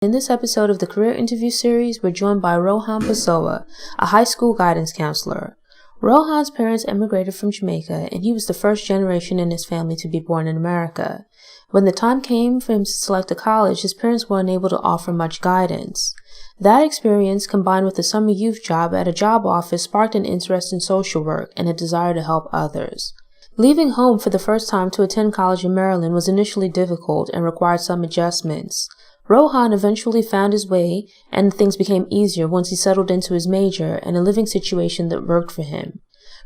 In this episode of the Career Interview Series, we're joined by Rohan Pessoa, a high school guidance counselor. Rohan's parents emigrated from Jamaica, and he was the first generation in his family to be born in America. When the time came for him to select a college, his parents were unable to offer much guidance. That experience, combined with a summer youth job at a job office, sparked an interest in social work and a desire to help others. Leaving home for the first time to attend college in Maryland was initially difficult and required some adjustments. Rohan eventually found his way, and things became easier once he settled into his major and a living situation that worked for him.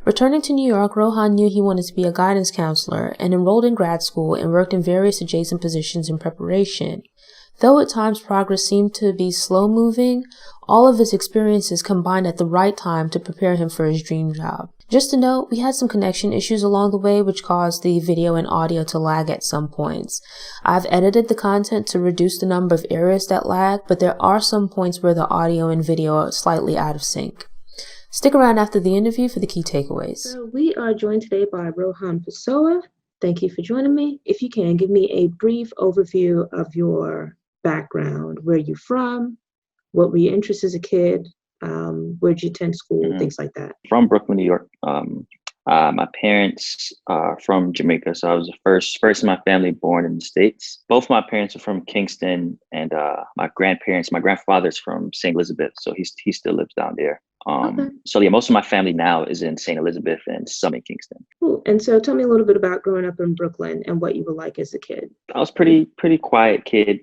Returning to New York, Rohan knew he wanted to be a guidance counselor and enrolled in grad school and worked in various adjacent positions in preparation. Though at times progress seemed to be slow-moving, all of his experiences combined at the right time to prepare him for his dream job. Just to note, we had some connection issues along the way which caused the video and audio to lag at some points. I've edited the content to reduce the number of areas that lag, but there are some points where the audio and video are slightly out of sync. Stick around after the interview for the key takeaways. So we are joined today by Rohan Pessoa. Thank you for joining me. If you can, give me a brief overview of your background. Where you're from, what were your interests as a kid, where'd you attend school, things like that. From Brooklyn, New York. My parents are from Jamaica, so I was the first in my family born in the States. Both my parents are from Kingston, and my grandfather's from St. Elizabeth, so he still lives down there. Okay. So yeah, most of my family now is in St. Elizabeth and some in Kingston. Cool. And so tell me a little bit about growing up in Brooklyn and what you were like as a kid. I was pretty quiet kid,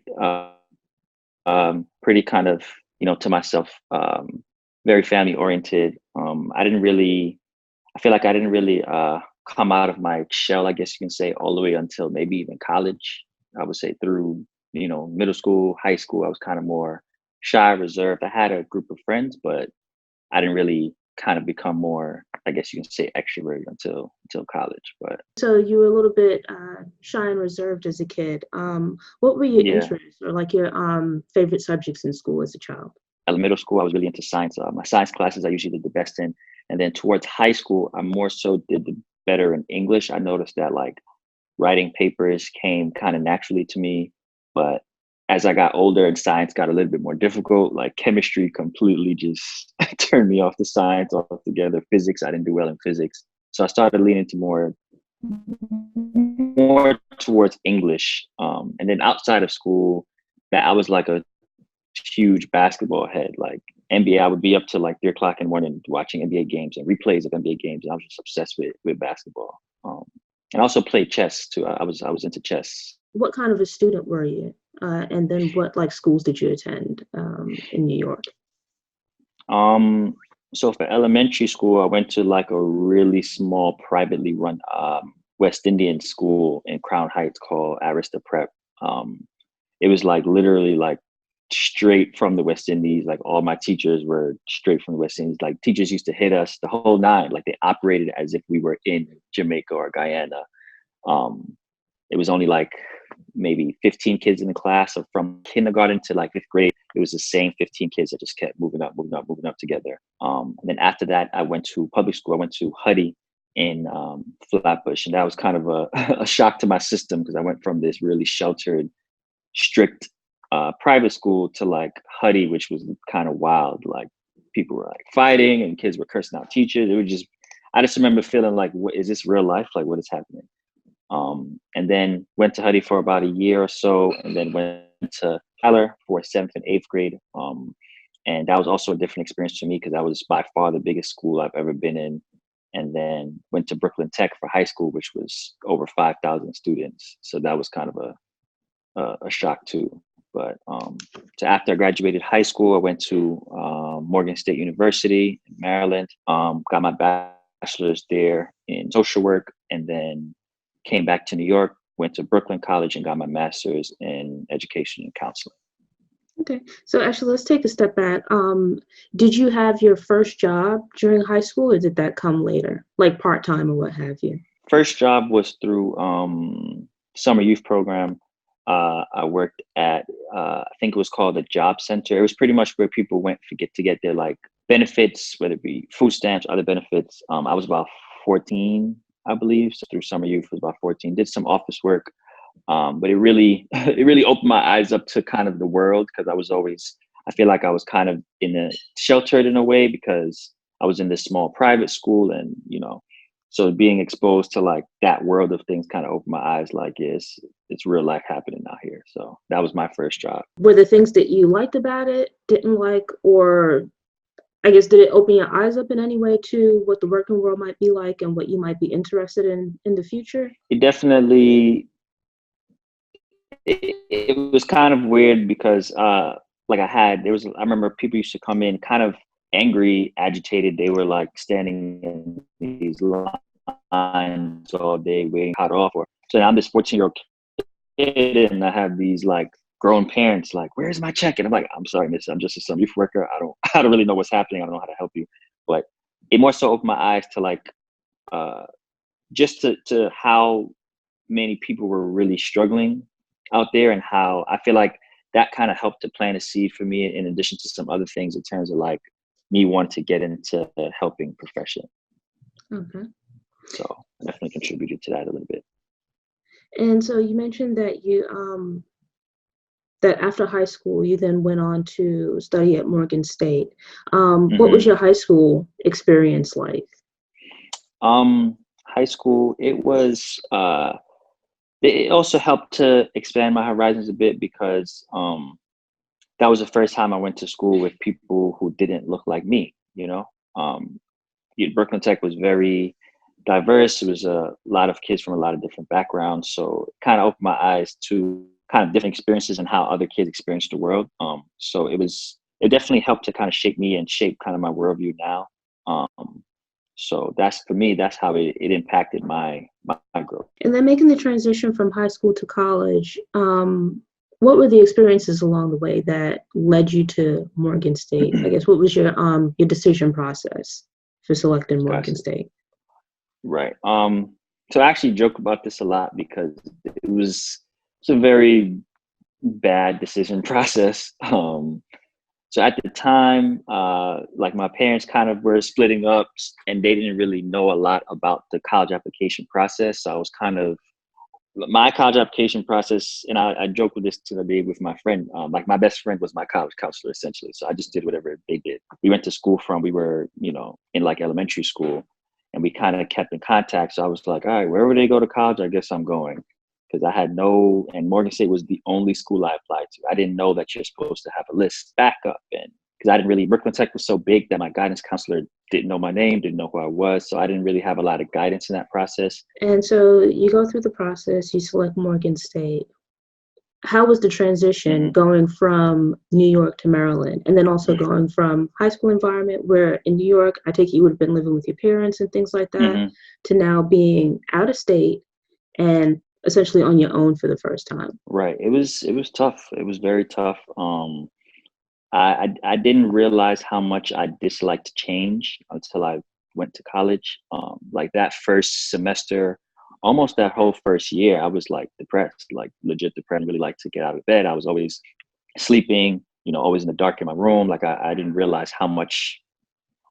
pretty kind of, to myself, very family oriented. I feel like I didn't really come out of my shell, I guess you can say, all the way until maybe even college. I would say through, middle school, high school, I was kind of more shy, reserved. I had a group of friends, but I didn't really kind of become more, I guess you can say, extroverted until college. But so you were a little bit shy and reserved as a kid. What were your interests or like your favorite subjects in school as a child? At middle school, I was really into science. My science classes I usually did the best in. And then towards high school, I more so did the better in English. I noticed that like writing papers came kind of naturally to me. But as I got older and science got a little bit more difficult, like chemistry completely just turned me off to science altogether. Physics, I didn't do well in physics. So I started leaning to more towards English. And then outside of school, that I was like a huge basketball head. Like NBA, I would be up to like 3:00 in the morning watching NBA games and replays of NBA games. And I was just obsessed with basketball. And I also played chess too. I was into chess. What kind of a student were you? And then what like schools did you attend in New York? So for elementary school, I went to like a really small privately run West Indian school in Crown Heights called Arista Prep. It was like literally like straight from the West Indies. Like all my teachers were straight from the West Indies. Like teachers used to hit us the whole nine. Like they operated as if we were in Jamaica or Guyana. It was only like maybe 15 kids in the class. So from kindergarten to like 5th grade, it was the same 15 kids that just kept moving up together. And then after that, I went to public school. I went to Huddy in Flatbush. And that was kind of a shock to my system because I went from this really sheltered, strict private school to like Huddy, which was kind of wild. Like people were like fighting and kids were cursing out teachers. I just remember feeling like, what is this real life? Like what is happening? And then went to Huddy for about a year or so, and then went to Tyler for 7th and 8th grade. And that was also a different experience for me because that was by far the biggest school I've ever been in. And then went to Brooklyn Tech for high school, which was over 5,000 students. So that was kind of a shock too. But so after I graduated high school, I went to Morgan State University in Maryland, got my bachelor's there in social work, and then came back to New York, went to Brooklyn College and got my master's in education and counseling. Okay, so actually let's take a step back. Did you have your first job during high school or did that come later, like part-time or what have you? First job was through summer youth program. I worked at, I think it was called a job center. It was pretty much where people went to get their like benefits, whether it be food stamps, other benefits. I was about 14, I believe. So through summer youth was about 14. Did some office work. But it really it really opened my eyes up to kind of the world, because I feel like I was kind of sheltered in a way, because I was in this small private school, and so being exposed to like that world of things kind of opened my eyes, like it's real life happening out here. So that was my first job. Were there things that you liked about it, didn't like, or I guess did it open your eyes up in any way to what the working world might be like and what you might be interested in the future? It definitely it was kind of weird, because like I remember people used to come in kind of angry, agitated. They were like standing in these lines all day waiting cut off. Or so now I'm this 14-year-old kid, and I have these like grown parents like, "Where's my check?" And I'm like, "I'm sorry, miss, I'm just a some youth worker. I don't really know what's happening. I don't know how to help you." But it more so opened my eyes to like just to how many people were really struggling out there, and how I feel like that kind of helped to plant a seed for me, in addition to some other things, in terms of like me wanting to get into the helping profession. Okay. So I definitely contributed to that a little bit. And so you mentioned that that after high school you then went on to study at Morgan State. What was your high school experience like? High school, it also helped to expand my horizons a bit, because that was the first time I went to school with people who didn't look like me. Brooklyn Tech was very diverse. It was a lot of kids from a lot of different backgrounds, so it kind of opened my eyes to kind of different experiences and how other kids experience the world. So it definitely helped to kind of shape me and shape kind of my worldview now. So that's, for me, that's how it impacted my growth. And then making the transition from high school to college, what were the experiences along the way that led you to Morgan State? I guess what was your decision process for selecting Morgan State? Right. So I actually joke about this a lot, because it's a very bad decision process. So at the time, like my parents kind of were splitting up, and they didn't really know a lot about the college application process. So I was my college application process, and I joke with this to the day with my friend. Like my best friend was my college counselor, essentially. So I just did whatever they did. We went to school we were, in like elementary school, and we kind of kept in contact. So I was like, all right, wherever they go to college, I guess I'm going. Because and Morgan State was the only school I applied to. I didn't know that you're supposed to have a list backup. And because Brooklyn Tech was so big that my guidance counselor didn't know my name, didn't know who I was. So I didn't really have a lot of guidance in that process. And so you go through the process, you select Morgan State. How was the transition going from New York to Maryland, and then also going from high school environment where in New York, I take it you would have been living with your parents and things like that, to now being out of state and essentially on your own for the first time? Right. It was tough. It was very tough. I didn't realize how much I disliked change until I went to college. Like that first semester, almost that whole first year, I was like depressed, like legit depressed. I really like to get out of bed. I was always sleeping, always in the dark in my room. Like I didn't realize how much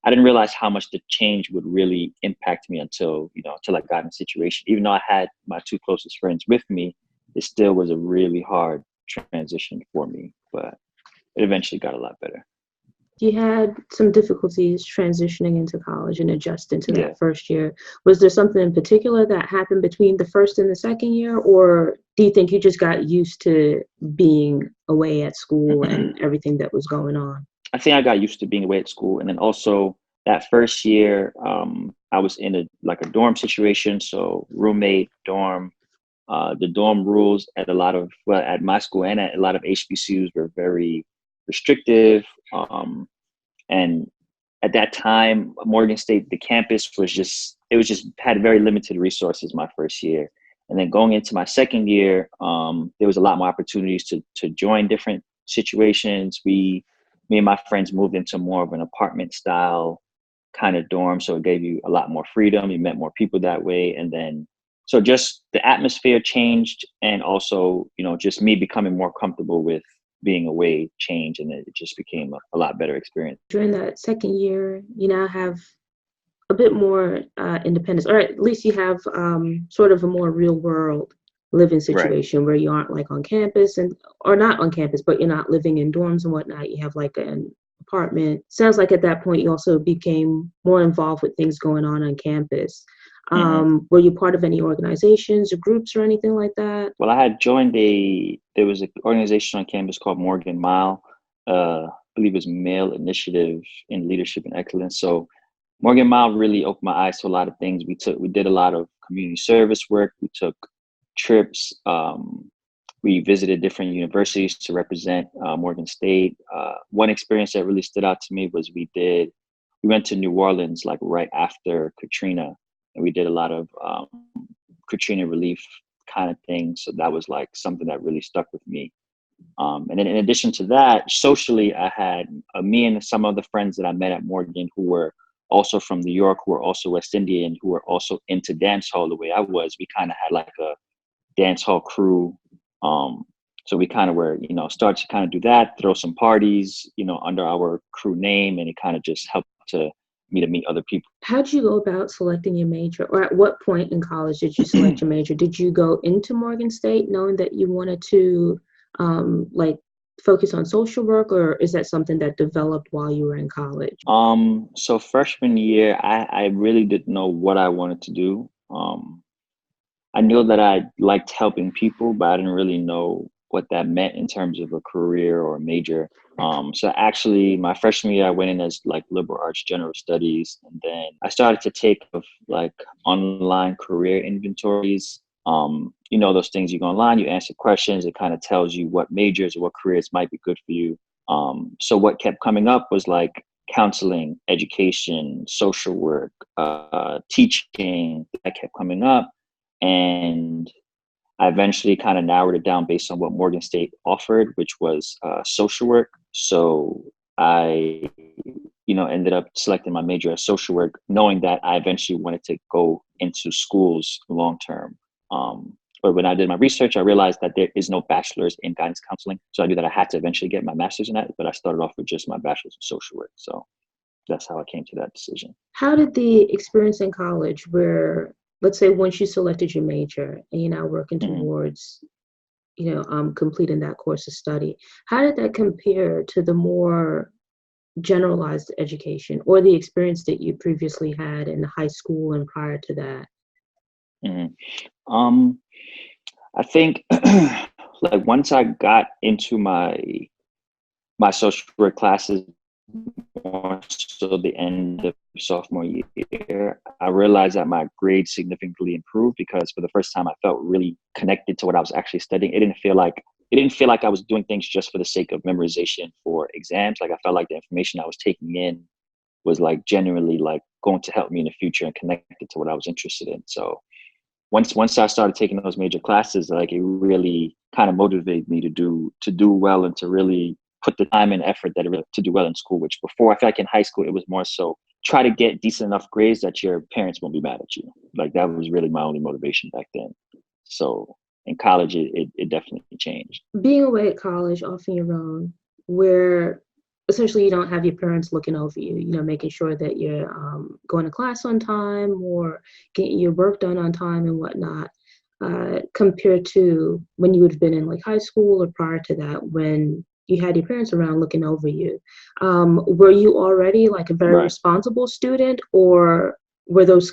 the change would really impact me until I got in a situation. Even though I had my two closest friends with me, it still was a really hard transition for me, but it eventually got a lot better. You had some difficulties transitioning into college and adjusting to that first year. Was there something in particular that happened between the first and the second year, or do you think you just got used to being away at school and everything that was going on? I think I got used to being away at school, and then also that first year, I was in a dorm situation, so roommate, dorm. The dorm rules at at my school and at a lot of HBCUs were very restrictive. And at that time, Morgan State, the campus had very limited resources my first year. And then going into my second year, there was a lot more opportunities to join different situations. Me and my friends moved into more of an apartment style kind of dorm. So it gave you a lot more freedom. You met more people that way. And then, so just the atmosphere changed, and also, just me becoming more comfortable with being away changed, and it just became a lot better experience. During that second year, you now have a bit more independence, or at least you have sort of a more real world living Right. situation where you aren't like on campus or not on campus, but you're not living in dorms and whatnot. You have like an apartment. Sounds like at that point you also became more involved with things going on campus. Were you part of any organizations or groups or anything like that? Well, I had joined there was an organization on campus called Morgan Mile. I believe it was Male Initiative in Leadership and Excellence. So Morgan Mile really opened my eyes to a lot of things. We did a lot of community service work. We took trips. We visited different universities to represent Morgan State. One experience that really stood out to me was we went to New Orleans like right after Katrina, and we did a lot of Katrina relief kind of things. So that was like something that really stuck with me. And then in addition to that, socially, I had me and some of the friends that I met at Morgan who were also from New York, who were also West Indian, who were also into dance hall the way I was. We kind of had like a dance hall crew. So we kind of were, started to kind of do that, throw some parties, under our crew name, and it kind of just helped me to meet other people. How did you go about selecting your major, or at what point in college did you select your major? Did you go into Morgan State knowing that you wanted to like focus on social work, or is that something that developed while you were in college? So freshman year, I really didn't know what I wanted to do. I knew that I liked helping people, but I didn't really know what that meant in terms of a career or a major. So actually, my freshman year, I went in as like liberal arts general studies, and then I started to take like online career inventories. Those things, you go online, you answer questions, it kind of tells you what majors or what careers might be good for you. So what kept coming up was like counseling, education, social work, teaching. That kept coming up. And I eventually kind of narrowed it down based on what Morgan State offered, which was social work. So I, ended up selecting my major as social work, knowing that I eventually wanted to go into schools long term. But when I did my research, I realized that there is no bachelor's in guidance counseling. So I knew that I had to eventually get my master's in that, but I started off with just my bachelor's in social work. So that's how I came to that decision. How did the experience in college where, let's say once you selected your major and you're now working towards, completing that course of study, how did that compare to the more generalized education or the experience that you previously had in high school and prior to that? I think like once I got into my social work classes, more so the end of sophomore year, I realized that my grades significantly improved because for the first time I felt really connected to what I was actually studying. It didn't feel like I was doing things just for the sake of memorization for exams. Like I felt like the information I was taking in was like genuinely like going to help me in the future and connected to what I was interested in. So once I started taking those major classes, like it really kind of motivated me to do well and to really put the time and effort to do well in school, which before I feel like in high school, it was more so try to get decent enough grades that your parents won't be mad at you. Like that was really my only motivation back then. So in college, it definitely changed. Being away at college off on your own, where essentially you don't have your parents looking over you, making sure that you're going to class on time or getting your work done on time and whatnot, compared to when you would have been in like high school or prior to that when you had your parents around looking over you. Were you already like a very responsible student, or were those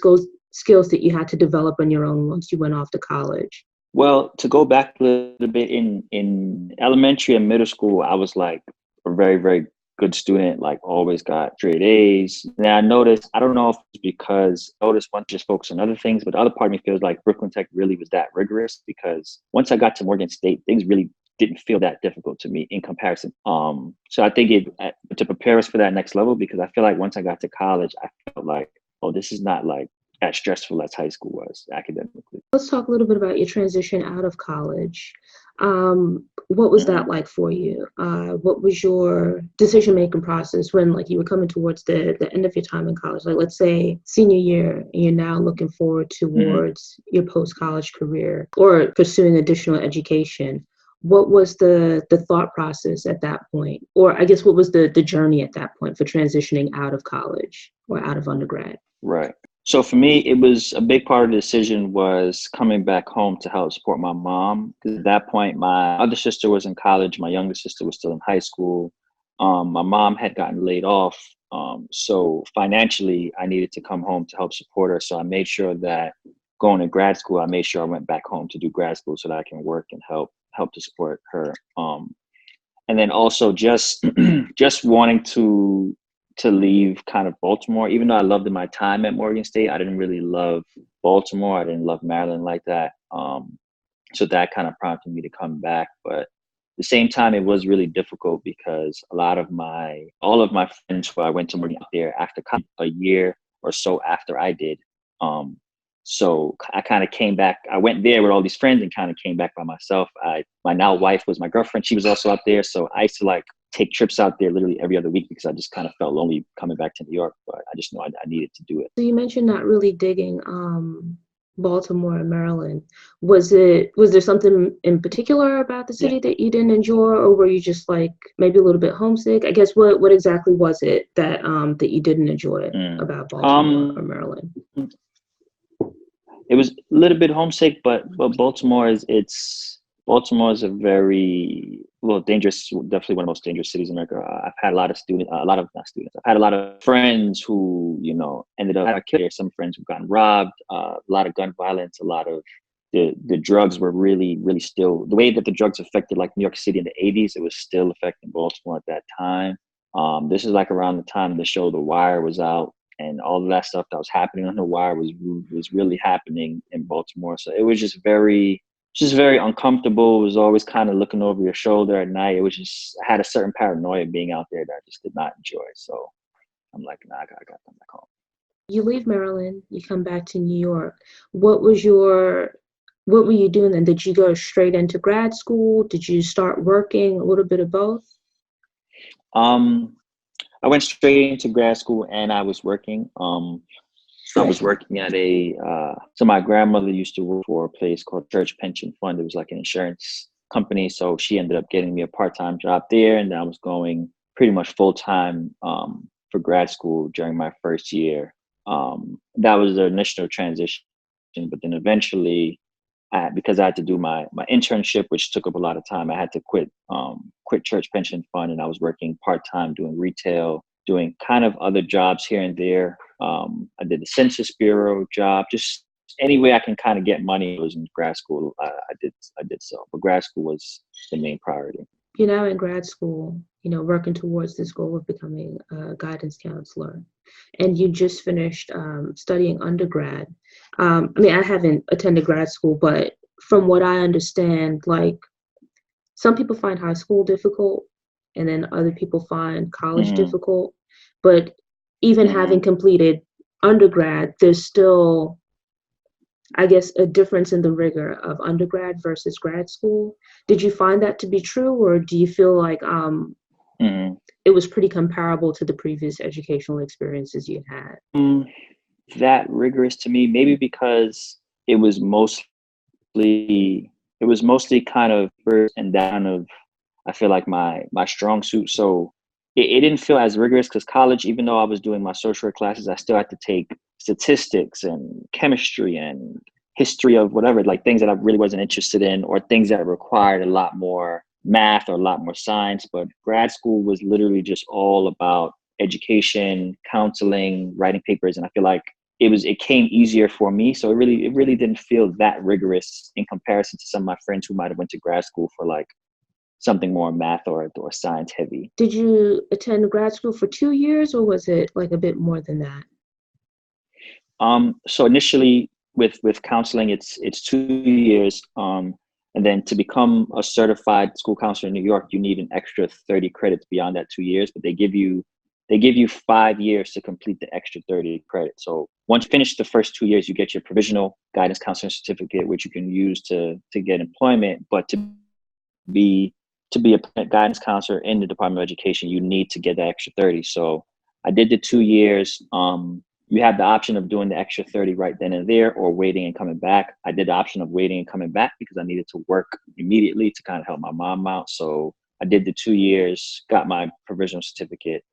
skills that you had to develop on your own once you went off to college? Well, to go back a little bit, in elementary and middle school, I was like a very, very good student, like always got straight A's. And I noticed, I don't know if it's because I noticed one just focus on other things, but the other part of me feels like Brooklyn Tech really was that rigorous because once I got to Morgan State, things really didn't feel that difficult to me in comparison. So I think to prepare us for that next level, because I feel like once I got to college, I felt like, oh, this is not like as stressful as high school was academically. Let's talk a little bit about your transition out of college. What was that like for you? What was your decision-making process when like you were coming towards the end of your time in college? Like let's say senior year, and you're now looking forward towards your post-college career or pursuing additional education. What was the thought process at that point? Or I guess what was the journey at that point for transitioning out of college or out of undergrad? Right. So for me, it was a big part of the decision was coming back home to help support my mom. Because at that point, my other sister was in college. My younger sister was still in high school. My mom had gotten laid off. So financially, I needed to come home to help support her. So I made sure that going to grad school, I made sure I went back home to do grad school so that I can work and help to support her. And then also just just wanting to leave kind of Baltimore, even though I loved my time at Morgan State, I didn't really love Baltimore. I didn't love Maryland like that. So that kind of prompted me to come back. But at the same time, it was really difficult because all of my friends who I went to Morgan there after a year or so after I did. So I kind of came back. I went there with all these friends and kind of came back by myself. My now wife was my girlfriend. She was also out there. So I used to like take trips out there literally every other week because I just kind of felt lonely coming back to New York. But I just knew I needed to do it. So you mentioned not really digging Baltimore and Maryland. Was there something in particular about the city that you didn't enjoy, or were you just like maybe a little bit homesick? I guess what exactly was it that that you didn't enjoy about Baltimore or Maryland? It was a little bit homesick, but Baltimore is a very dangerous, definitely one of the most dangerous cities in America. I've had a lot of not students. I've had a lot of friends who ended up killed. Some friends who've gotten robbed. A lot of gun violence. A lot of the drugs were really still the way that the drugs affected like New York City in the '80s. It was still affecting Baltimore at that time. This is like around the time the show The Wire was out. And all of that stuff that was happening on The Wire was really happening in Baltimore. So it was just very uncomfortable. It was always kind of looking over your shoulder at night. It was just, I had a certain paranoia being out there that I just did not enjoy. So I'm like, nah, I got to come back home. You leave Maryland, you come back to New York. What were you doing then? Did you go straight into grad school? Did you start working? A little bit of both? I went straight into grad school and I was working. I was working at so my grandmother used to work for a place called Church Pension Fund. It was like an insurance company. So she ended up getting me a part-time job there. And I was going pretty much full-time for grad school during my first year. That was the initial transition. But then eventually, because I had to do my internship, which took up a lot of time, I had to quit Church Pension Fund, and I was working part-time doing retail, doing kind of other jobs here and there. I did the Census Bureau job, just any way I can kind of get money. It was in grad school. I did so, but grad school was the main priority. You're now in grad school, working towards this goal of becoming a guidance counselor, and you just finished studying undergrad. I haven't attended grad school, but from what I understand, like some people find high school difficult, and then other people find college difficult. But even having completed undergrad, there's still, I guess, a difference in the rigor of undergrad versus grad school. Did you find that to be true, or do you feel like it was pretty comparable to the previous educational experiences you had? That rigorous to me, maybe because it was mostly kind of first and down of, I feel like my strong suit. So it didn't feel as rigorous because college, even though I was doing my social work classes, I still had to take statistics and chemistry and history of whatever, like things that I really wasn't interested in, or things that required a lot more math or a lot more science. But grad school was literally just all about education, counseling, writing papers. And I feel like it came easier for me. So it really didn't feel that rigorous in comparison to some of my friends who might have went to grad school for like something more math or science heavy. Did you attend grad school for 2 years, or was it like a bit more than that? So initially with counseling, it's 2 years. And then to become a certified school counselor in New York, you need an extra 30 credits beyond that 2 years, but they give you 5 years to complete the extra 30 credits. So once you finish the first 2 years, you get your provisional guidance counseling certificate, which you can use to get employment. But to be a guidance counselor in the Department of Education, you need to get the extra 30. So I did the 2 years. You have the option of doing the extra 30 right then and there, or waiting and coming back. I did the option of waiting and coming back because I needed to work immediately to kind of help my mom out. So I did the 2 years, got my provisional certificate.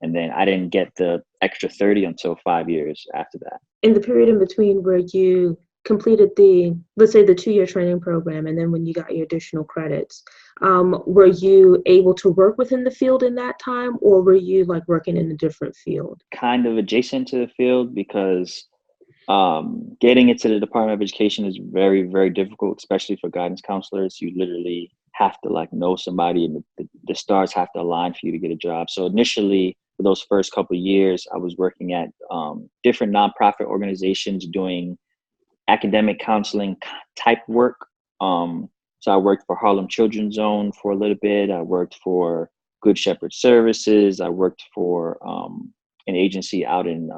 And then I didn't get the extra 30 until 5 years after that. In the period in between where you completed the, let's say, the 2-year training program, and then when you got your additional credits, were you able to work within the field in that time, or were you like working in a different field? Kind of adjacent to the field, because getting into the Department of Education is very, very difficult, especially for guidance counselors. You literally have to like know somebody, and the stars have to align for you to get a job. So initially, for those first couple of years, I was working at different nonprofit organizations doing academic counseling type work. So I worked for Harlem Children's Zone for a little bit. I worked for Good Shepherd Services. I worked for an agency out in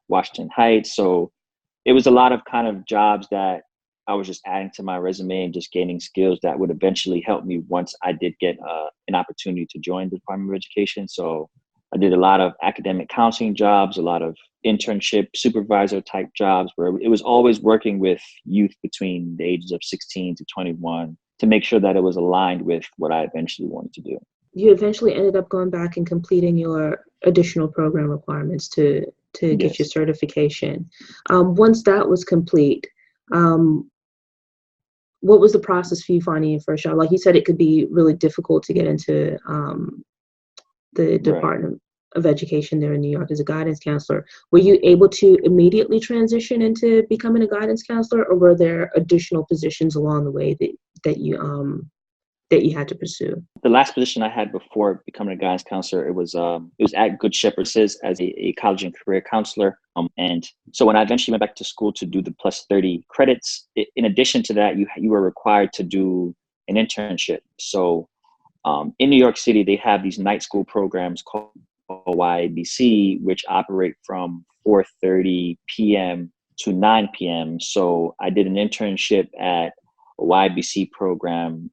Washington Heights. So it was a lot of kind of jobs that I was just adding to my resume and just gaining skills that would eventually help me once I did get an opportunity to join the Department of Education. So I did a lot of academic counseling jobs, a lot of internship supervisor type jobs, where it was always working with youth between the ages of 16 to 21 to make sure that it was aligned with what I eventually wanted to do. You eventually ended up going back and completing your additional program requirements to get Yes. your certification. Once that was complete, what was the process for you finding your first job? Like you said, it could be really difficult to get into the Department of Education there in New York as a guidance counselor. Were you able to immediately transition into becoming a guidance counselor, or were there additional positions along the way that you had to pursue? The last position I had before becoming a guidance counselor, it was at Good Shepherd as a college and career counselor. And so when I eventually went back to school to do the plus 30 credits, in addition to that, you were required to do an internship. So in New York City, they have these night school programs called YABC, which operate from 4:30 p.m. to 9 p.m. So I did an internship at a YABC program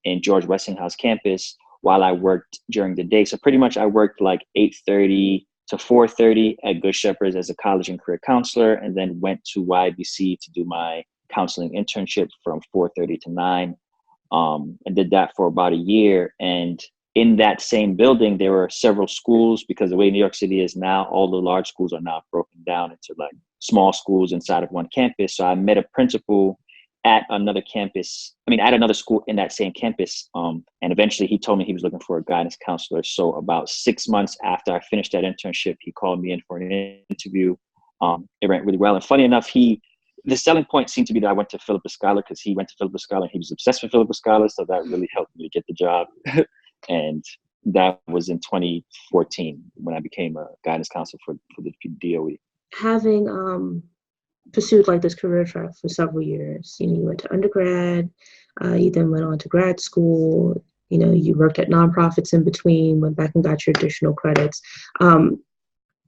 in George Westinghouse campus while I worked during the day. So pretty much I worked like 8:30 to 4:30 at Good Shepherd as a college and career counselor, and then went to YABC to do my counseling internship from 4:30 to 9. And did that for about a year. And in that same building, there were several schools, because the way New York City is now, all the large schools are now broken down into like small schools inside of one campus. So I met a principal at another school in that same campus. And eventually he told me he was looking for a guidance counselor. So about 6 months after I finished that internship, he called me in for an interview. It went really well. And funny enough, the selling point seemed to be that I went to Philippa Schuyler, because he went to Philippa Schuyler and he was obsessed with Philippa Schuyler. So that really helped me to get the job. And that was in 2014 when I became a guidance counselor for the DOE. Having pursued like this career track for several years, you went to undergrad, you then went on to grad school, you worked at nonprofits in between, went back and got your additional credits.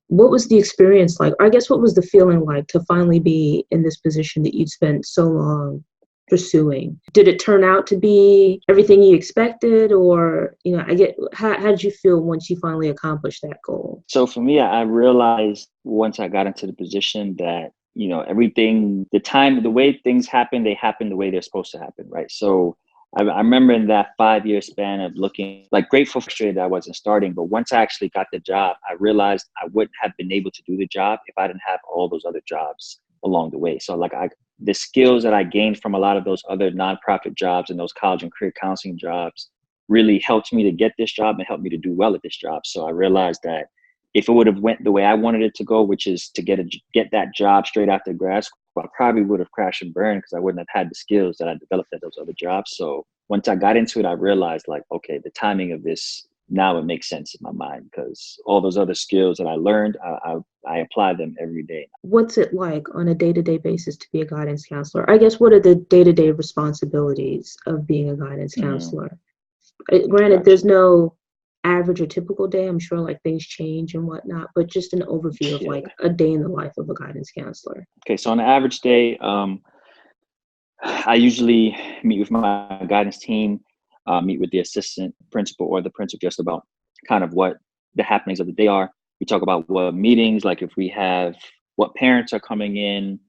What was the experience like? Or I guess what was the feeling like to finally be in this position that you'd spent so long pursuing? Did it turn out to be everything you expected, or how did you feel once you finally accomplished that goal? So for me, I realized once I got into the position that everything, the way things happen, they happen the way they're supposed to happen, right? So I remember in that 5-year span of looking like grateful, frustrated that I wasn't starting. But once I actually got the job, I realized I wouldn't have been able to do the job if I didn't have all those other jobs along the way. So like the skills that I gained from a lot of those other nonprofit jobs and those college and career counseling jobs really helped me to get this job and helped me to do well at this job. So I realized that if it would have went the way I wanted it to go, which is to get that job straight after grad school, I probably would have crashed and burned because I wouldn't have had the skills that I developed at those other jobs. So once I got into it, I realized like, okay, the timing of this, now it makes sense in my mind, because all those other skills that I learned, I apply them every day. What's it like on a day-to-day basis to be a guidance counselor? I guess, what are the day-to-day responsibilities of being a guidance counselor? Granted, there's no average or typical day. I'm sure like things change and whatnot, but just an overview of like a day in the life of a guidance counselor. Okay, so on an average day, I usually meet with my guidance team, meet with the assistant principal or the principal, just about kind of what the happenings of the day are. We talk about what meetings, like if we have, what parents are coming in,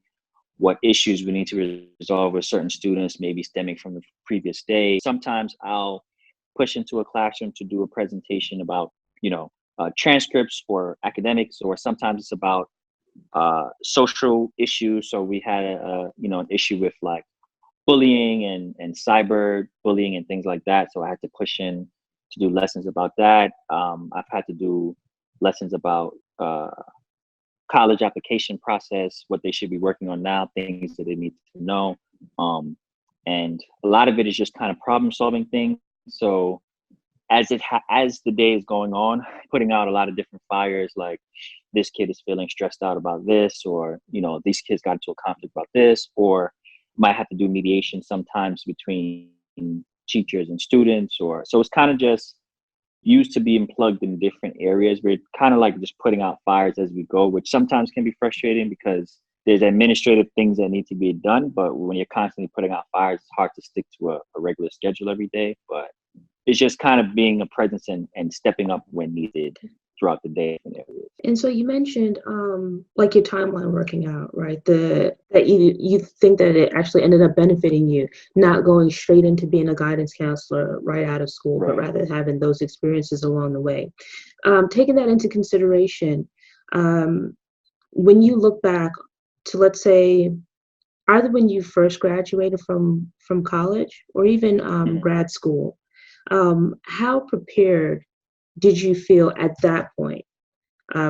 what issues we need to resolve with certain students, maybe stemming from the previous day. Sometimes I'll push into a classroom to do a presentation about, transcripts or academics, or sometimes it's about social issues. So we had an issue with like bullying and cyber bullying and things like that. So I had to push in to do lessons about that. I've had to do lessons about college application process, what they should be working on now, things that they need to know. And a lot of it is just kind of problem solving things. So as the day is going on, putting out a lot of different fires, like this kid is feeling stressed out about this, or these kids got into a conflict about this, or might have to do mediation sometimes between teachers and students, or so it's kind of just used to being plugged in different areas. We're kind of like just putting out fires as we go, which sometimes can be frustrating because there's administrative things that need to be done. But when you're constantly putting out fires, it's hard to stick to a regular schedule every day. But it's just kind of being a presence and stepping up when needed throughout the day in areas. And so you mentioned like your timeline working out, right? That you think that it actually ended up benefiting you, not going straight into being a guidance counselor right out of school, Right. but rather having those experiences along the way. Taking that into consideration, when you look back to, let's say, either when you first graduated from college or even grad school, how prepared did you feel at that point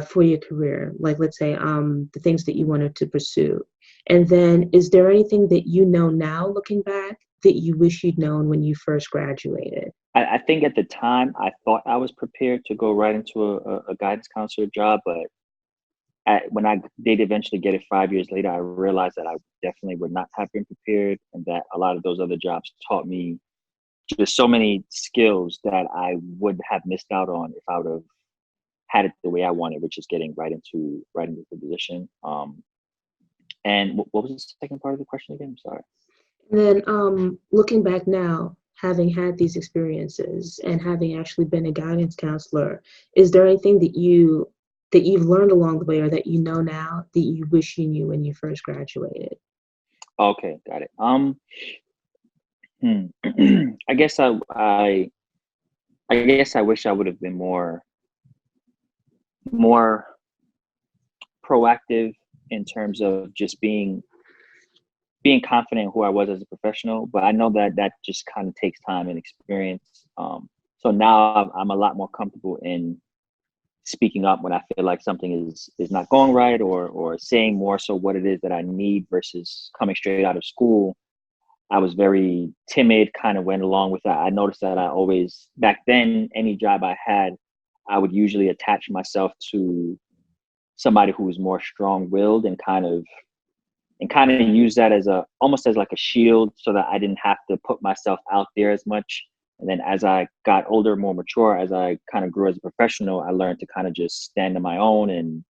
for your career? Like, let's say, the things that you wanted to pursue. And then is there anything that you know now, looking back, that you wish you'd known when you first graduated? I think at the time I thought I was prepared to go right into a guidance counselor job, but when I did eventually get it 5 years later, I realized that I definitely would not have been prepared, and that a lot of those other jobs taught me just so many skills that I would have missed out on if I would have had it the way I wanted, which is getting right into the position. And what was the second part of the question again? I'm sorry. And then looking back now, having had these experiences and having actually been a guidance counselor, is there anything that you've learned along the way, or that you know now, that you wish you knew when you first graduated? Okay, got it. I guess I guess I wish I would have been more proactive in terms of just being confident in who I was as a professional. But I know that just kind of takes time and experience. So now I'm a lot more comfortable in speaking up when I feel like something is not going right, or saying more so what it is that I need, versus coming straight out of school. I was very timid, kind of went along with that. I noticed that I always, back then, any job I had, I would usually attach myself to somebody who was more strong-willed, and kind of use that as almost as like a shield, so that I didn't have to put myself out there as much. And then as I got older, more mature, as I kind of grew as a professional, I learned to kind of just stand on my own and,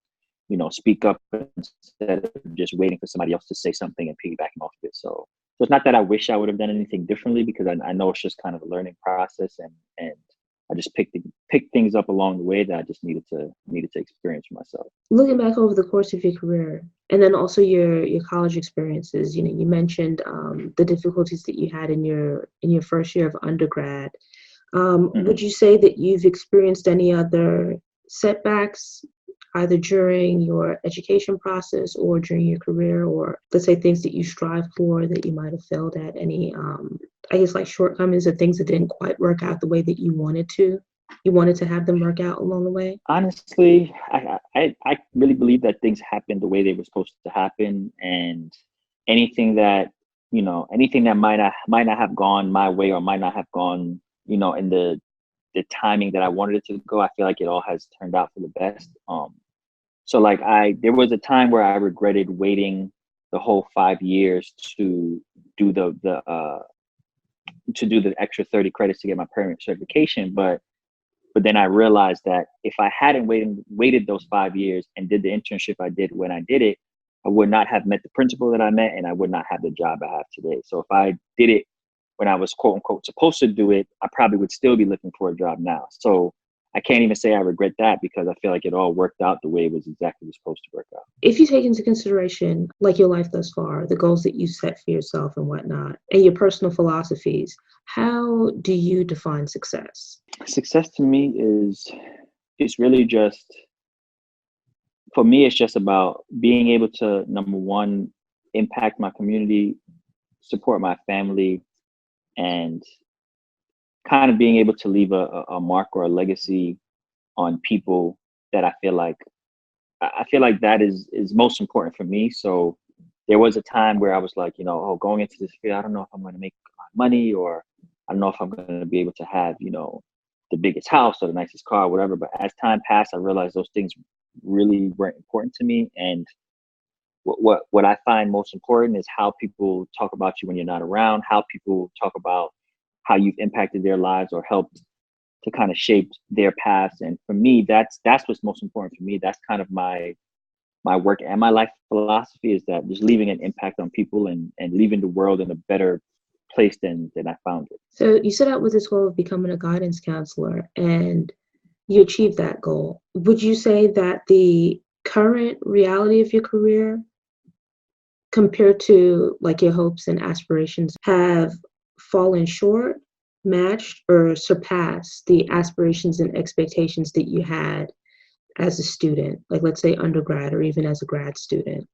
speak up instead of just waiting for somebody else to say something and piggybacking off of it. So it's not that I wish I would have done anything differently, because I know it's just kind of a learning process, and I just picked things up along the way that I just needed to experience for myself. Looking back over the course of your career, and then also your college experiences, you mentioned the difficulties that you had in your first year of undergrad. Would you say that you've experienced any other setbacks, either during your education process or during your career, or let's say things that you strive for that you might have failed at? Any, I guess, like shortcomings or things that didn't quite work out the way that you wanted to? You wanted to have them work out along the way? Honestly, I really believe that things happen the way they were supposed to happen, and anything that might not have gone my way, or might not have gone in the timing that I wanted it to go, I feel like it all has turned out for the best. So like there was a time where I regretted waiting the whole 5 years to do the extra 30 credits to get my permanent certification, but then I realized that if I hadn't waited those 5 years and did the internship I did when I did it, I would not have met the principal that I met, and I would not have the job I have today. So if I did it when I was quote unquote supposed to do it, I probably would still be looking for a job now. So I can't even say I regret that, because I feel like it all worked out the way it was exactly supposed to work out. If you take into consideration, like, your life thus far, the goals that you set for yourself and whatnot, and your personal philosophies, how do you define success? Success to me is it's really just, for me, it's just about being able to, number one, impact my community, support my family, and kind of being able to leave a mark or a legacy on people that I feel like that is most important for me. So there was a time where I was like, oh, going into this field, I don't know if I'm going to make money, or I don't know if I'm going to be able to have, the biggest house or the nicest car or whatever. But as time passed, I realized those things really weren't important to me. And what I find most important is how people talk about you when you're not around, how people talk about how you've impacted their lives or helped to kind of shape their paths. And for me, that's what's most important for me. That's kind of my work and my life philosophy, is that just leaving an impact on people and leaving the world in a better place than I found it. So you set out with this goal of becoming a guidance counselor, and you achieved that goal. Would you say that the current reality of your career, compared to like your hopes and aspirations, have fallen short, matched, or surpassed the aspirations and expectations that you had as a student, like let's say undergrad or even as a grad student?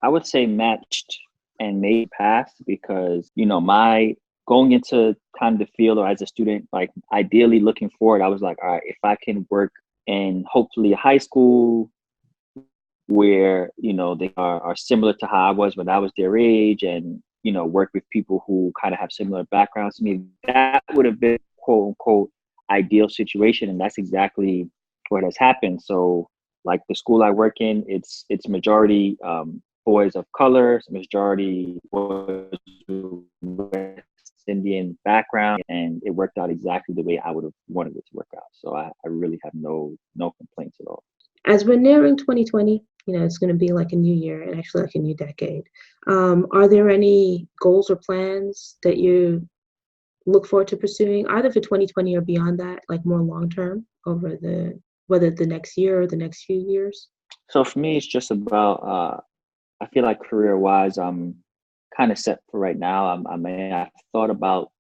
I would say matched and made past, because, my going into kind of the field or as a student, like ideally looking forward, I was like, all right, if I can work in hopefully a high school where, they are similar to how I was when I was their age, and, work with people who kind of have similar backgrounds to me, that would have been quote unquote ideal situation. And that's exactly what has happened. So like the school I work in, it's majority boys of color, it's majority boys with West Indian background, and it worked out exactly the way I would have wanted it to work out. So I really have no complaints at all. As we're nearing 2020, it's going to be like a new year and actually like a new decade. Are there any goals or plans that you look forward to pursuing, either for 2020 or beyond that, like more long term, over whether the next year or the next few years? So for me, it's just about, I feel like career wise, I'm kind of set for right now. I've thought about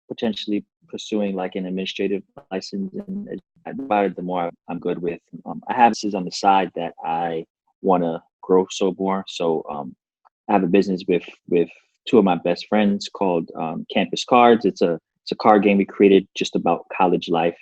potentially pursuing like an administrative license, and about it, the more I'm good with. I have this on the side that I want to grow so more. So I have a business with two of my best friends called Campus Cards. It's a card game we created just about college life.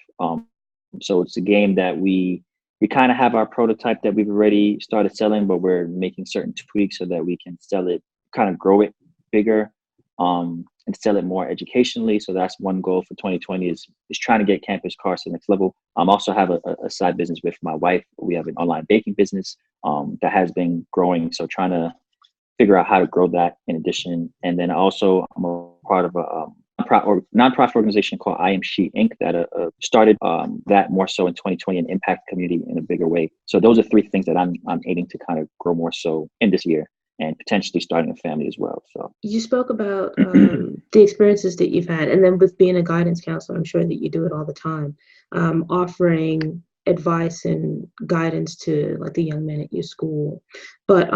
So it's a game that we kind of have our prototype that we've already started selling, but we're making certain tweaks so that we can sell it, kind of grow it bigger, and sell it more educationally. So that's one goal for 2020 is trying to get Campus Cards to the next level. Also have a side business with my wife. We have an online baking business that has been growing. So trying to figure out how to grow that in addition. And then also I'm a part of a nonprofit organization called I Am She Inc. that started that more so in 2020 and impact the community in a bigger way. So those are three things that I'm aiming to kind of grow more so in this year, and potentially starting a family as well. So you spoke about the experiences that you've had, and then with being a guidance counselor, I'm sure that you do it all the time, offering advice and guidance to like the young men at your school. But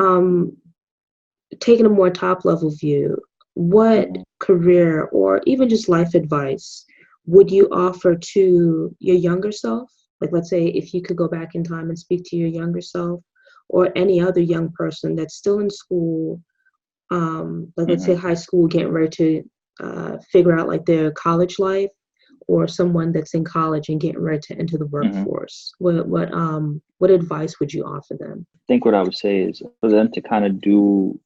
taking a more top level view, what career or even just life advice would you offer to your younger self? Like, let's say if you could go back in time and speak to your younger self, or any other young person that's still in school, like let's say high school, getting ready to figure out like their college life, or someone that's in college and getting ready to enter the workforce. What advice would you offer them? I think what I would say is for them to kind of do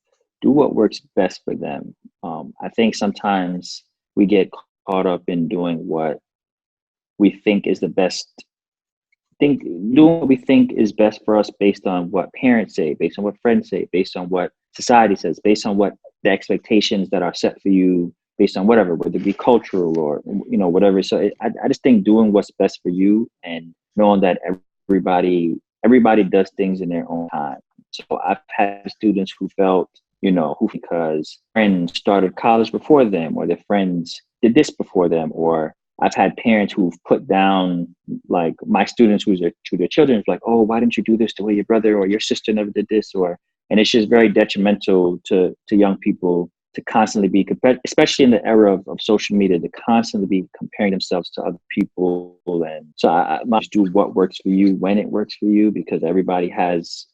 what works best for them. I think sometimes we get caught up in doing what we think is the best. Doing what we think is best for us based on what parents say, based on what friends say, based on what society says, based on what the expectations that are set for you, based on whatever, whether it be cultural or whatever. So I just think doing what's best for you and knowing that everybody does things in their own time. So I've had students who felt, who because friends started college before them, or their friends did this before them, or I've had parents who've put down like my students to their children, like, oh, why didn't you do this the way your brother or your sister never did this? And it's just very detrimental to young people to constantly be compared, especially in the era of social media, to constantly be comparing themselves to other people. And so I must do what works for you when it works for you, because everybody has,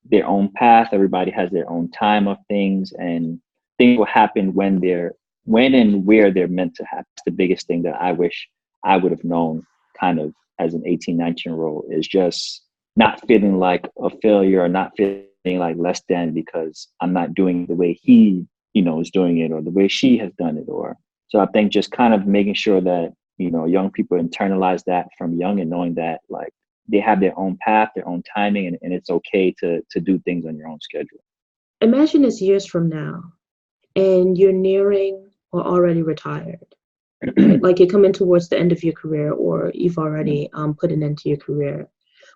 their own path. Everybody has their own time of things, and things will happen when and where they're meant to happen. It's the biggest thing that I wish I would have known kind of as an 18, 19-year-old, is just not feeling like a failure or not feeling like less than because I'm not doing it the way he is doing it, or the way she has done it. Or so I think just kind of making sure that, young people internalize that from young, and knowing that like they have their own path, their own timing, and it's okay to do things on your own schedule. Imagine it's years from now and you're nearing or already retired. Right? Like you're coming towards the end of your career, or you've already put an end to your career.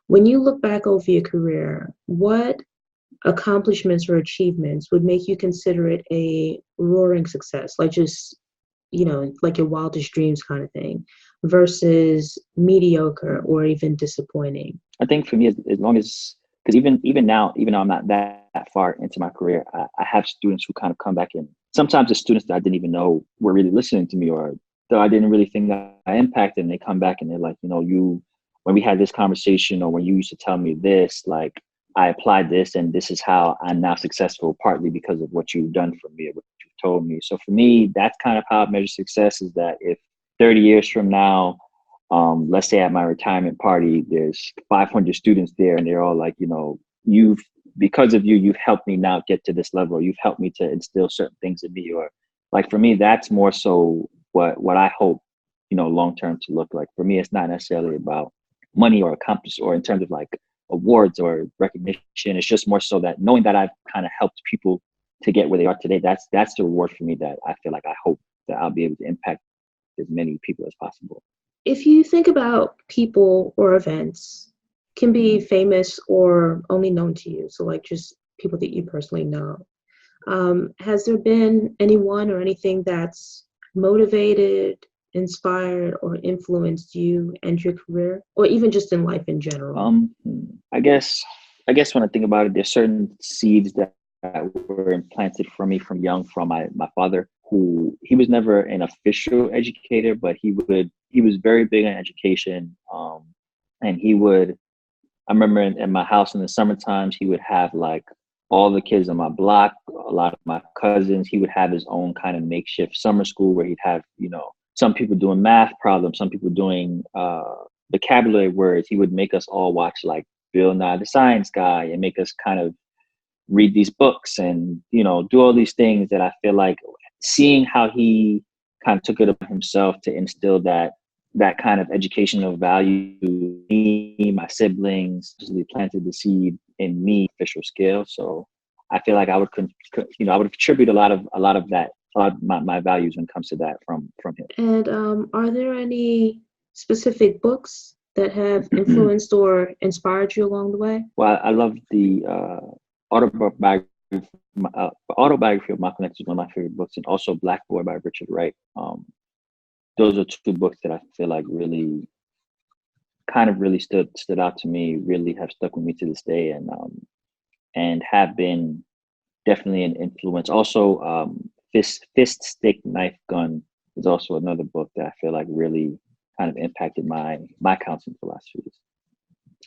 When you look back over your career, what accomplishments or achievements would make you consider it a roaring success, like just, like your wildest dreams kind of thing, versus mediocre or even disappointing? I think for me, as long as, because even now, even though I'm not that far into my career, I have students who kind of come back in. Sometimes the students that I didn't even know were really listening to me, or though I didn't really think that I impacted, and they come back and they're like, when we had this conversation, or when you used to tell me this, like I applied this, and this is how I'm now successful, partly because of what you've done for me, or what you've told me. So for me, that's kind of how I measure success, is that if 30 years from now, let's say at my retirement party, there's 500 students there, and they're all like, because of you, you've helped me now get to this level, or you've helped me to instill certain things in me. Or like, for me, that's more so what I hope, long term to look like. For me, it's not necessarily about money or accomplish, or in terms of like awards or recognition. It's just more so that knowing that I've kind of helped people to get where they are today, that's the reward for me, that I feel like I hope that I'll be able to impact as many people as possible. If you think about people or events, can be famous or only known to you, so like just people that you personally know, has there been anyone or anything that's motivated, inspired, or influenced you and your career, or even just in life in general? I guess when I think about it, there's certain seeds that were implanted for me from young, from my father, who he was never an official educator, but he was very big on education. And I remember in my house in the summer times, he would have like all the kids on my block, a lot of my cousins. He would have his own kind of makeshift summer school where he'd have, some people doing math problems, some people doing vocabulary words. He would make us all watch like Bill Nye the Science Guy, and make us kind of read these books, and do all these things that I feel like, seeing how he kind of took it upon himself to instill that kind of educational value in me, my siblings, just planted the seed in me, official scale. So I feel like I would contribute a lot of that, a lot of my values when it comes to that from him. And are there any specific books that have influenced or inspired you along the way? Well, I love the autobiography of Malcolm X is one of my favorite books, and also Black Boy by Richard Wright. Those are two books that I feel like really stood out to me, really have stuck with me to this day, and have been definitely an influence. Also, Fist, Stick, Knife, Gun is also another book that I feel like really kind of impacted my counseling philosophies.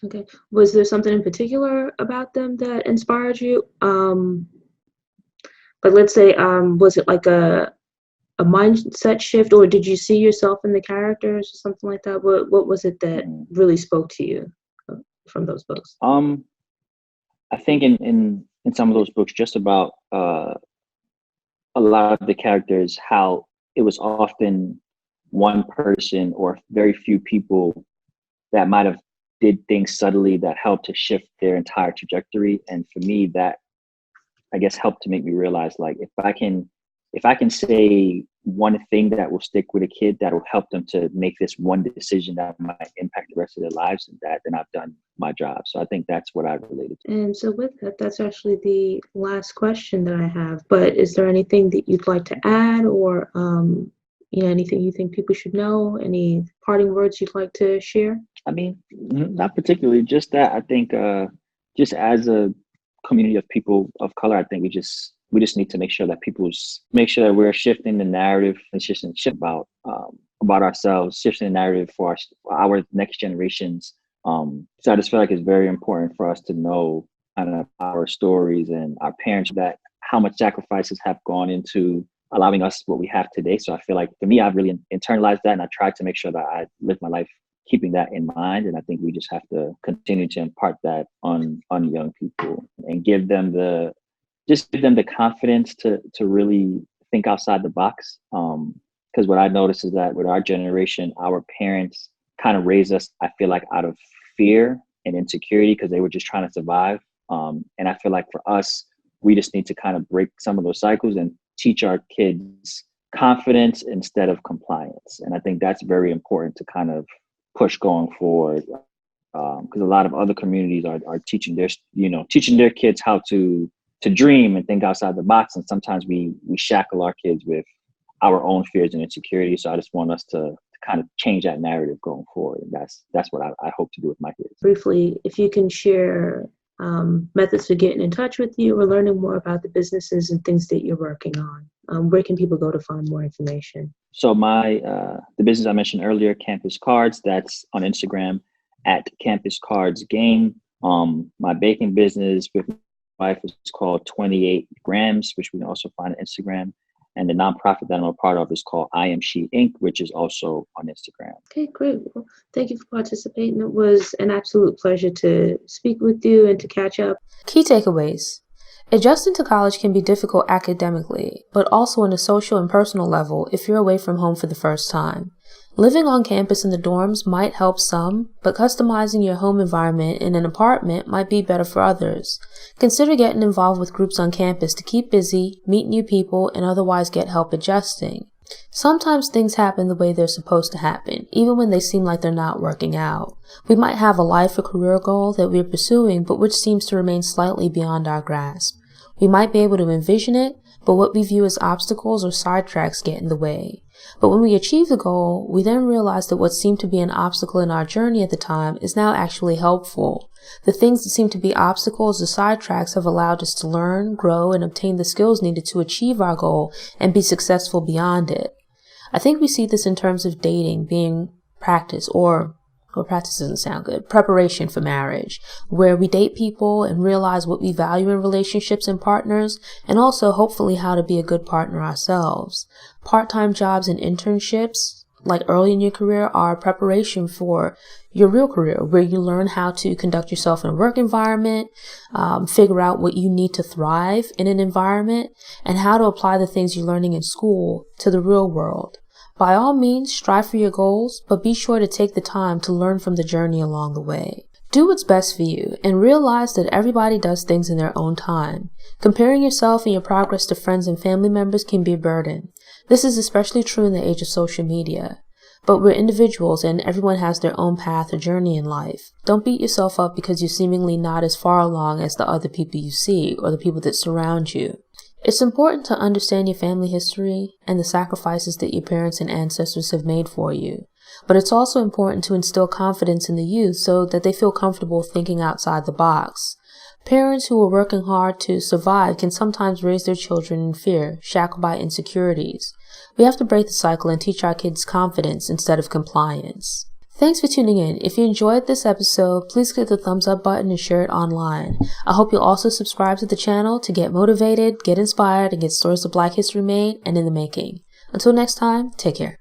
Okay. Was there something in particular about them that inspired you? But let's say, was it like a mindset shift, or did you see yourself in the characters or something like that? What was it that really spoke to you from those books? I think in some of those books, just about a lot of the characters, how it was often one person or very few people that might have did things subtly that helped to shift their entire trajectory. And for me, that I guess helped to make me realize, like, if I can say one thing that will stick with a kid, that will help them to make this one decision that might impact the rest of their lives, and then I've done my job. So I think that's what I related to. And so with that, that's actually the last question that I have. But is there anything that you'd like to add, or anything you think people should know? Any parting words you'd like to share? I mean, not particularly. Just that I think, just as a community of people of color, I think we just we just need to make sure that make sure that we're shifting the narrative and shift about ourselves, shifting the narrative for our next generations. So I just feel like it's very important for us to know kind of our stories and our parents, that how much sacrifices have gone into allowing us what we have today. So I feel like for me, I've really internalized that, and I tried to make sure that I live my life keeping that in mind. And I think we just have to continue to impart that on young people and give them the confidence to really think outside the box. Because what I noticed is that with our generation, our parents kind of raised us, I feel like, out of fear and insecurity, because they were just trying to survive. And I feel like for us, we just need to kind of break some of those cycles and teach our kids confidence instead of compliance. And I think that's very important to kind of push going forward, because a lot of other communities are teaching their kids how to dream and think outside the box. And sometimes we shackle our kids with our own fears and insecurities. So I just want us to kind of change that narrative going forward. And that's what I hope to do with my kids. Briefly, if you can share methods for getting in touch with you or learning more about the businesses and things that you're working on, where can people go to find more information? So the business I mentioned earlier, Campus Cards, that's on Instagram at Campus Cards Game. My baking business with my wife is called 28 Grams, which we can also find on Instagram. And the nonprofit that I'm a part of is called I Am She Inc., which is also on Instagram. Okay, great. Well, thank you for participating. It was an absolute pleasure to speak with you and to catch up. Key takeaways. Adjusting to college can be difficult academically, but also on a social and personal level if you're away from home for the first time. Living on campus in the dorms might help some, but customizing your home environment in an apartment might be better for others. Consider getting involved with groups on campus to keep busy, meet new people, and otherwise get help adjusting. Sometimes things happen the way they're supposed to happen, even when they seem like they're not working out. We might have a life or career goal that we're pursuing, but which seems to remain slightly beyond our grasp. We might be able to envision it, but what we view as obstacles or sidetracks get in the way. But when we achieve the goal, we then realize that what seemed to be an obstacle in our journey at the time is now actually helpful. The things that seem to be obstacles or sidetracks have allowed us to learn, grow, and obtain the skills needed to achieve our goal and be successful beyond it. I think we see this in terms of dating being practice, or practice doesn't sound good, preparation for marriage, where we date people and realize what we value in relationships and partners, and also hopefully how to be a good partner ourselves. Part-time jobs and internships, like early in your career, are preparation for your real career, where you learn how to conduct yourself in a work environment, figure out what you need to thrive in an environment, and how to apply the things you're learning in school to the real world. By all means, strive for your goals, but be sure to take the time to learn from the journey along the way. Do what's best for you, and realize that everybody does things in their own time. Comparing yourself and your progress to friends and family members can be a burden. This is especially true in the age of social media. But we're individuals, and everyone has their own path or journey in life. Don't beat yourself up because you're seemingly not as far along as the other people you see or the people that surround you. It's important to understand your family history and the sacrifices that your parents and ancestors have made for you. But it's also important to instill confidence in the youth so that they feel comfortable thinking outside the box. Parents who are working hard to survive can sometimes raise their children in fear, shackled by insecurities. We have to break the cycle and teach our kids confidence instead of compliance. Thanks for tuning in. If you enjoyed this episode, please click the thumbs up button and share it online. I hope you'll also subscribe to the channel to get motivated, get inspired, and get stories of Black history made and in the making. Until next time, take care.